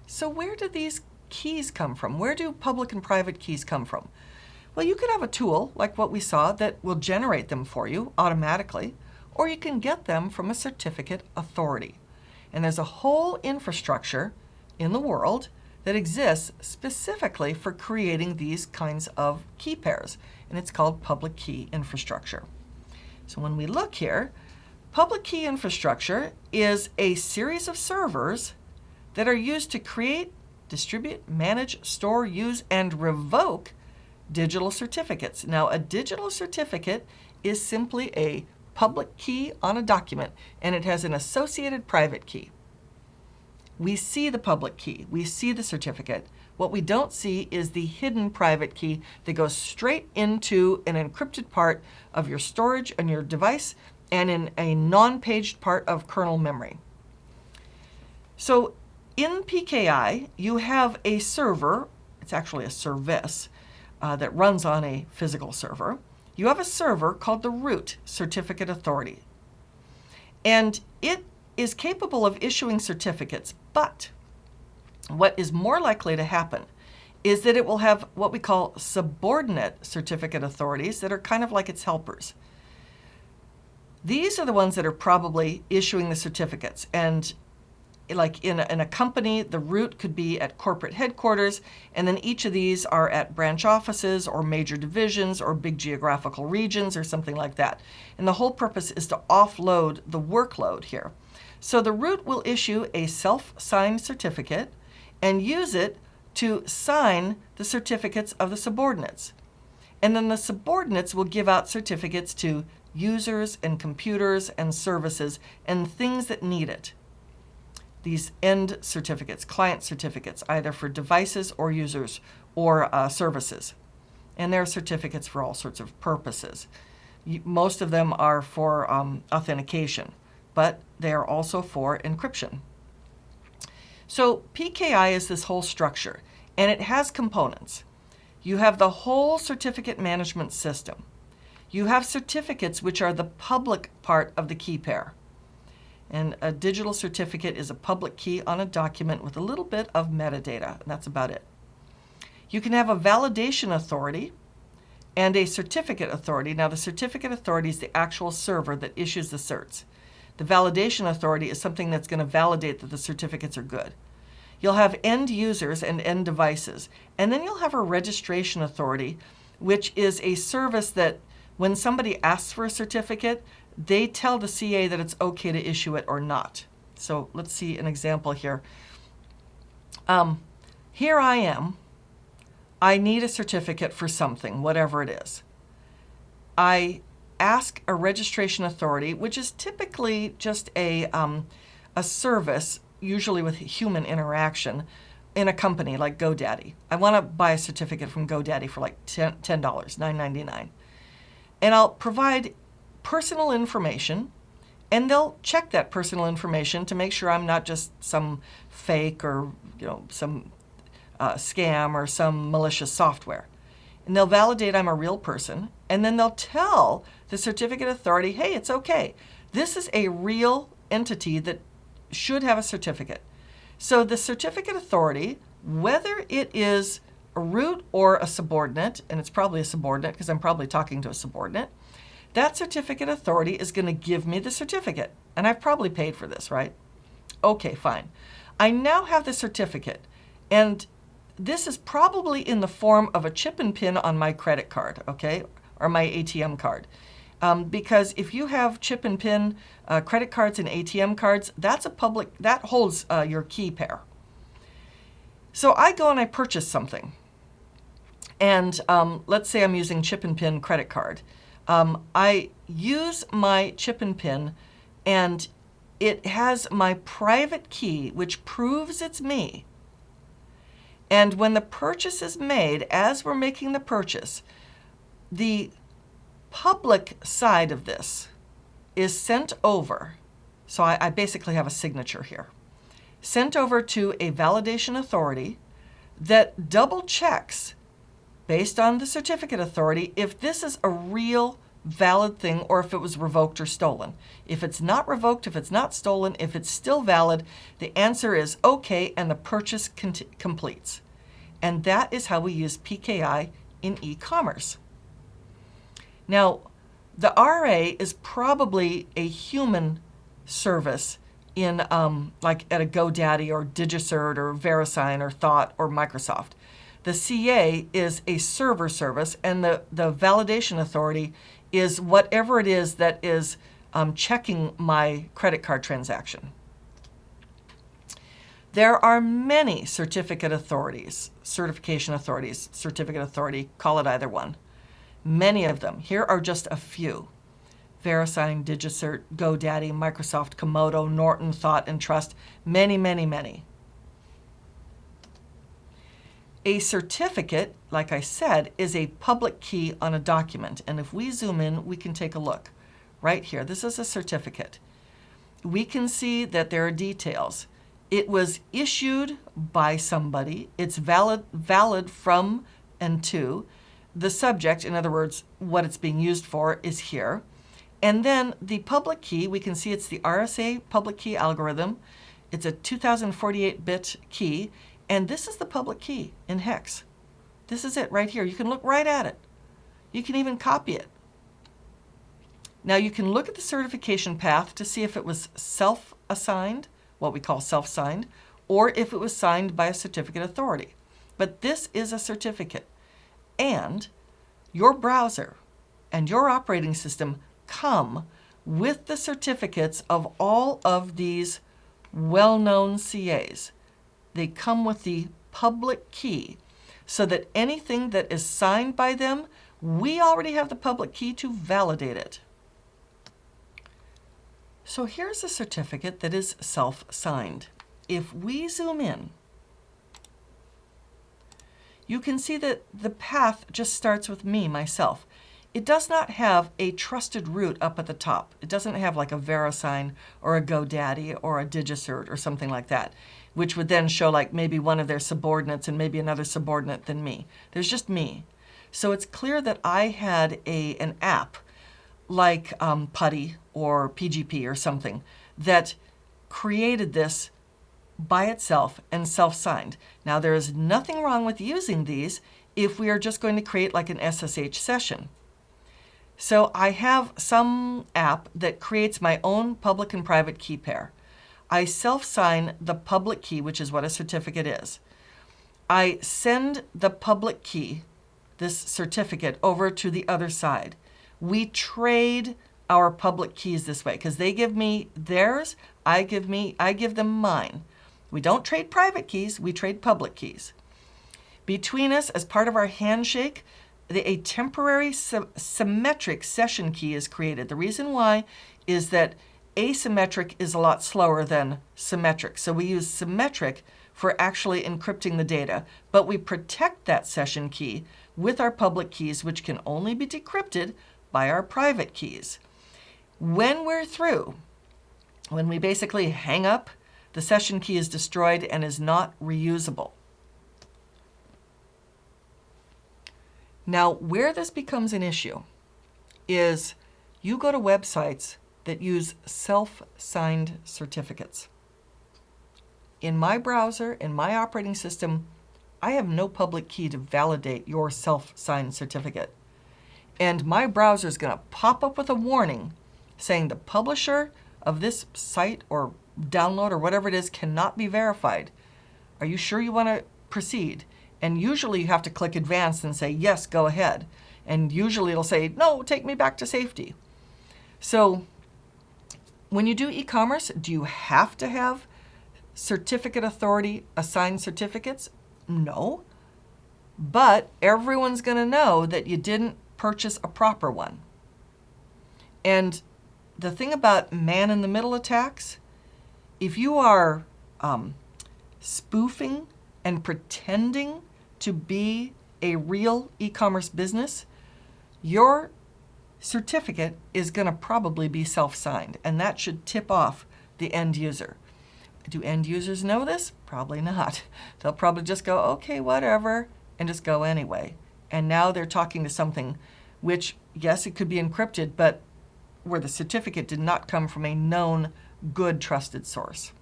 So where do these keys come from? Where do public and private keys come from? Well, you could have a tool like what we saw that will generate them for you automatically, or you can get them from a certificate authority. And there's a whole infrastructure in the world that exists specifically for creating these kinds of key pairs, and it's called public key infrastructure. So when we look here, public key infrastructure is a series of servers that are used to create, distribute, manage, store, use, and revoke digital certificates. Now, a digital certificate is simply a public key on a document, and it has an associated private key. We see the public key, we see the certificate. What we don't see is the hidden private key that goes straight into an encrypted part of your storage on your device and in a non-paged part of kernel memory. So in PKI, you have a server, it's actually a service that runs on a physical server. You have a server called the root certificate authority. And it is capable of issuing certificates, but what is more likely to happen is that it will have what we call subordinate certificate authorities that are kind of like its helpers. These are the ones that are probably issuing the certificates. And like in a company, the root could be at corporate headquarters, and then each of these are at branch offices or major divisions or big geographical regions or something like that. And the whole purpose is to offload the workload here. So the root will issue a self-signed certificate and use it to sign the certificates of the subordinates. And then the subordinates will give out certificates to users and computers and services and things that need it. These end certificates, client certificates, either for devices or users or services. And there are certificates for all sorts of purposes. Most of them are for authentication, but they are also for encryption. So PKI is this whole structure, and it has components. You have the whole certificate management system. You have certificates, which are the public part of the key pair. And a digital certificate is a public key on a document with a little bit of metadata, and that's about it. You can have a validation authority and a certificate authority. Now, the certificate authority is the actual server that issues the certs. The validation authority is something that's going to validate that the certificates are good. You'll have end users and end devices, and then you'll have a registration authority, which is a service that when somebody asks for a certificate, they tell the CA that it's okay to issue it or not. So let's see an example here. Here I am. I need a certificate for something, whatever it is. I ask a registration authority, which is typically just a service, usually with human interaction, in a company like GoDaddy. I want to buy a certificate from GoDaddy for like $10, $9.99. And I'll provide personal information, and they'll check that personal information to make sure I'm not just some fake or some scam or some malicious software. And they'll validate I'm a real person, and then they'll tell the certificate authority, hey, it's okay. This is a real entity that should have a certificate. So the certificate authority, whether it is a root or a subordinate, and it's probably a subordinate because I'm probably talking to a subordinate, that certificate authority is going to give me the certificate. And I've probably paid for this, right? Okay, fine. I now have the certificate, and this is probably in the form of a chip and pin on my credit card, okay, or my ATM card. Because if you have chip and pin credit cards and ATM cards, that holds your key pair. So I go and I purchase something. And let's say I'm using chip and pin credit card. I use my chip and pin, and it has my private key, which proves it's me. And when the purchase is made, as we're making the purchase, the public side of this is sent over. So I basically have a signature here. Sent over to a validation authority that double checks, based on the certificate authority, if this is a real valid thing or if it was revoked or stolen. If it's not revoked, if it's not stolen, if it's still valid, the answer is okay and the purchase completes. And that is how we use PKI in e-commerce. Now, the RA is probably a human service in like at a GoDaddy or DigiCert or VeriSign or Thought or Microsoft. The CA is a server service, and the validation authority is whatever it is that is checking my credit card transaction. There are many certificate authorities, certification authorities, certificate authority, call it either one. Many of them. Here are just a few. VeriSign, DigiCert, GoDaddy, Microsoft, Komodo, Norton, Thought, and Trust. Many, many, many. A certificate, like I said, is a public key on a document. And if we zoom in, we can take a look. Right here, this is a certificate. We can see that there are details. It was issued by somebody. It's valid from and to. The subject, in other words, what it's being used for, is here. And then the public key, we can see it's the RSA public key algorithm. It's a 2048-bit key. And this is the public key in hex. This is it right here. You can look right at it. You can even copy it. Now you can look at the certification path to see if it was self-assigned, what we call self-signed, or if it was signed by a certificate authority. But this is a certificate. And your browser and your operating system come with the certificates of all of these well-known CAs. They come with the public key so that anything that is signed by them, we already have the public key to validate it. So here's a certificate that is self-signed. If we zoom in, you can see that the path just starts with me, myself. It does not have a trusted root up at the top. It doesn't have like a VeriSign or a GoDaddy or a DigiCert or something like that, which would then show like maybe one of their subordinates and maybe another subordinate than me. There's just me. So it's clear that I had an app like Putty or PGP or something that created this by itself and self-signed. Now there is nothing wrong with using these if we are just going to create like an SSH session. So I have some app that creates my own public and private key pair. I self-sign the public key, which is what a certificate is. I send the public key, this certificate, over to the other side. We trade our public keys this way because they give me theirs, I give them mine. We don't trade private keys, we trade public keys. Between us, as part of our handshake, a temporary symmetric session key is created. The reason why is that asymmetric is a lot slower than symmetric. So we use symmetric for actually encrypting the data, but we protect that session key with our public keys, which can only be decrypted by our private keys. When we're through, when we basically hang up, the session key is destroyed and is not reusable. Now, where this becomes an issue is you go to websites that use self-signed certificates. In my browser, in my operating system, I have no public key to validate your self-signed certificate. And my browser is going to pop up with a warning saying the publisher of this site or download or whatever it is cannot be verified. Are you sure you want to proceed? And usually you have to click advanced and say, yes, go ahead. And usually it'll say, no, take me back to safety. So when you do e-commerce, do you have to have certificate authority assigned certificates? No. But everyone's going to know that you didn't purchase a proper one. And the thing about man-in-the-middle attacks, if you are spoofing and pretending to be a real e-commerce business, your certificate is going to probably be self-signed, and that should tip off the end user. Do end users know this? Probably not. They'll probably just go, okay, whatever, and just go anyway. And now they're talking to something which, yes, it could be encrypted, but where the certificate did not come from a known, good, trusted source.